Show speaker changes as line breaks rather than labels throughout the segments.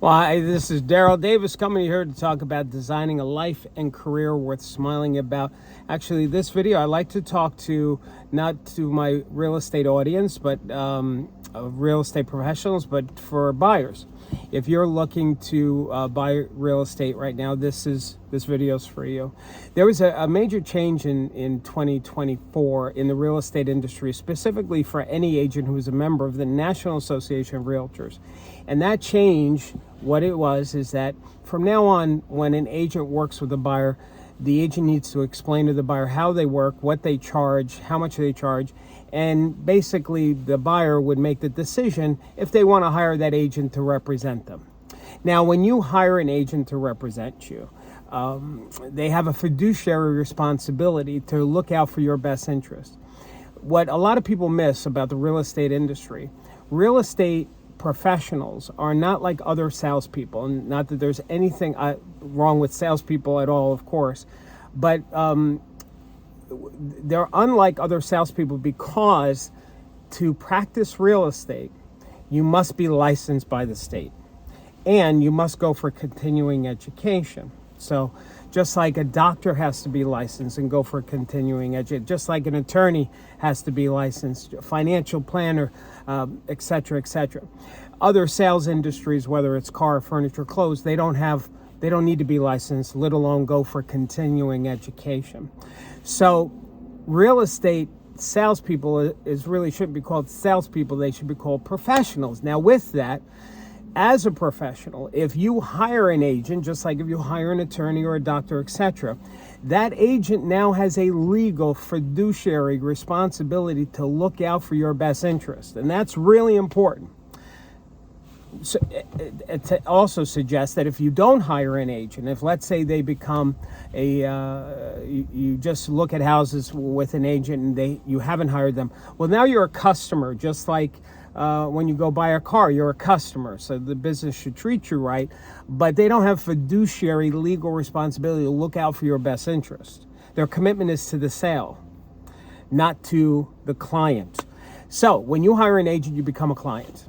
Well, hi, this is Darryl Davis coming here to talk about designing a life and career worth smiling about. Actually, this video I like to talk to not to my real estate audience, but real estate professionals, but for buyers. If you're looking to buy real estate right now, this video is for you. There was a major change in 2024 in the real estate industry, specifically for any agent who is a member of the National Association of Realtors. And that change, what it was, is that from now on, when an agent works with a buyer, the agent needs to explain to the buyer how they work, what they charge, how much they charge, and basically the buyer would make the decision if they want to hire that agent to represent them. Now, when you hire an agent to represent you, they have a fiduciary responsibility to look out for your best interest. What a lot of people miss about the real estate industry, real estate professionals are not like other salespeople, and not that there's anything wrong with salespeople at all, of course, but they're unlike other salespeople because to practice real estate, you must be licensed by the state, and you must go for continuing education. So just like a doctor has to be licensed and go for continuing education, just like an attorney has to be licensed, financial planner, et cetera, et cetera. Other sales industries, whether it's car, furniture, clothes, they don't need to be licensed, let alone go for continuing education. So real estate salespeople shouldn't be called salespeople, they should be called professionals. Now with that, as a professional, if you hire an agent, just like if you hire an attorney or a doctor, etc., that agent now has a legal fiduciary responsibility to look out for your best interest. And that's really important. So, it also suggests that if you don't hire an agent, if let's say they become you just look at houses with an agent and you haven't hired them, well, now you're a customer, just like when you go buy a car, you're a customer. So the business should treat you right, but they don't have fiduciary legal responsibility to look out for your best interest. Their commitment is to the sale, not to the client. So when you hire an agent, you become a client.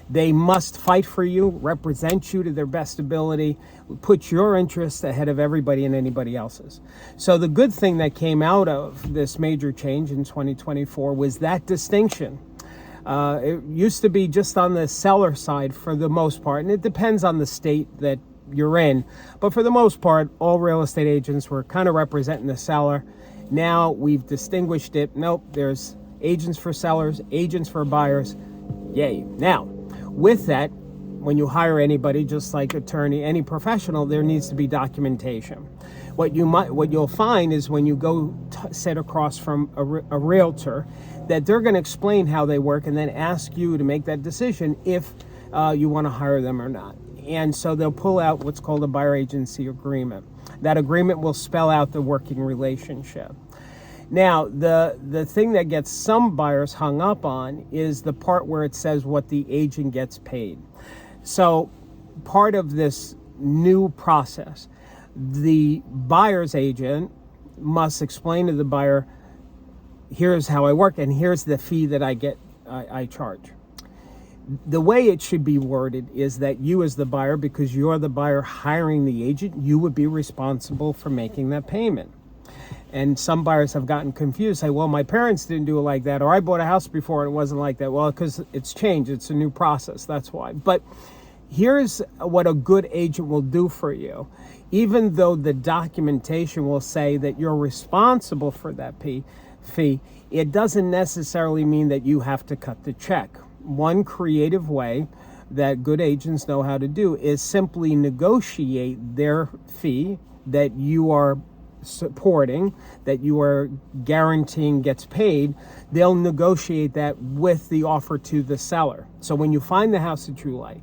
They must fight for you, represent you to their best ability, put your interests ahead of everybody and anybody else's. So the good thing that came out of this major change in 2024 was that distinction. It used to be just on the seller side for the most part, and it depends on the state that you're in. But for the most part, all real estate agents were kind of representing the seller. Now we've distinguished it. Nope, there's agents for sellers, agents for buyers. Yay. Now, with that, when you hire anybody, just like attorney, any professional, there needs to be documentation. What you'll find is when you go sit across from a realtor, that they're going to explain how they work and then ask you to make that decision if you want to hire them or not. And so they'll pull out what's called a buyer agency agreement. That agreement will spell out the working relationship. Now, the thing that gets some buyers hung up on is the part where it says what the agent gets paid. So part of this new process, the buyer's agent must explain to the buyer, here's how I work and here's the fee that I charge. The way it should be worded is that you as the buyer, because you're the buyer hiring the agent, you would be responsible for making that payment. And some buyers have gotten confused, say, well, my parents didn't do it like that, or I bought a house before and it wasn't like that. Well, because it's changed, it's a new process, that's why. But here's what a good agent will do for you. Even though the documentation will say that you're responsible for that fee, it doesn't necessarily mean that you have to cut the check. One creative way that good agents know how to do is simply negotiate their fee that you are supporting, that you are guaranteeing gets paid. They'll negotiate that with the offer to the seller. So when you find the house that you like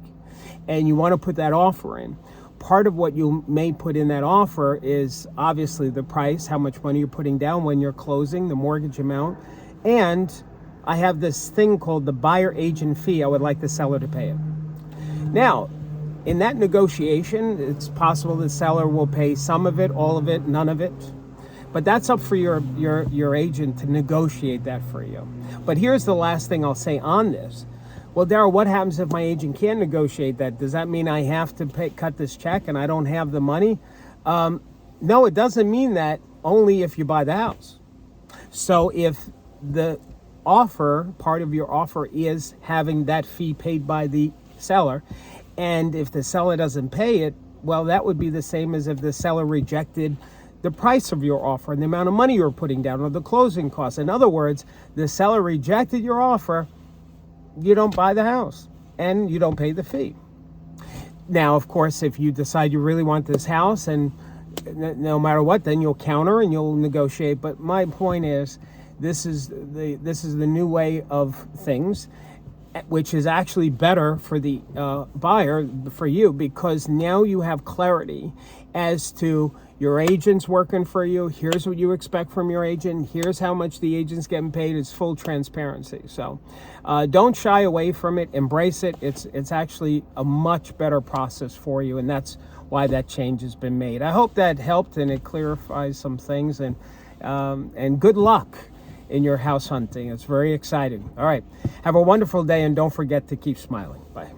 and you want to put that offer in, part of what you may put in that offer is obviously the price, how much money you're putting down when you're closing, the mortgage amount, and I have this thing called the buyer agent fee. I would like the seller to pay it. Now, in that negotiation, it's possible the seller will pay some of it, all of it, none of it. But that's up for your agent to negotiate that for you. But here's the last thing I'll say on this. Well, Darryl, what happens if my agent can't negotiate that? Does that mean I have to cut this check and I don't have the money? No, it doesn't mean that, only if you buy the house. So if the offer, part of your offer is having that fee paid by the seller, and if the seller doesn't pay it, well, that would be the same as if the seller rejected the price of your offer and the amount of money you're putting down or the closing costs. In other words, the seller rejected your offer, you don't buy the house and you don't pay the fee. Now, of course, if you decide you really want this house, and no matter what, then you'll counter and you'll negotiate. But my point is, this is the new way of things, which is actually better for the buyer, for you, because now you have clarity as to your agent's working for you. Here's what you expect from your agent. Here's how much the agent's getting paid. It's full transparency. So don't shy away from it. Embrace it. It's actually a much better process for you, and that's why that change has been made. I hope that helped and it clarifies some things. And good luck in your house hunting. It's very exciting. All right. Have a wonderful day, and don't forget to keep smiling. Bye.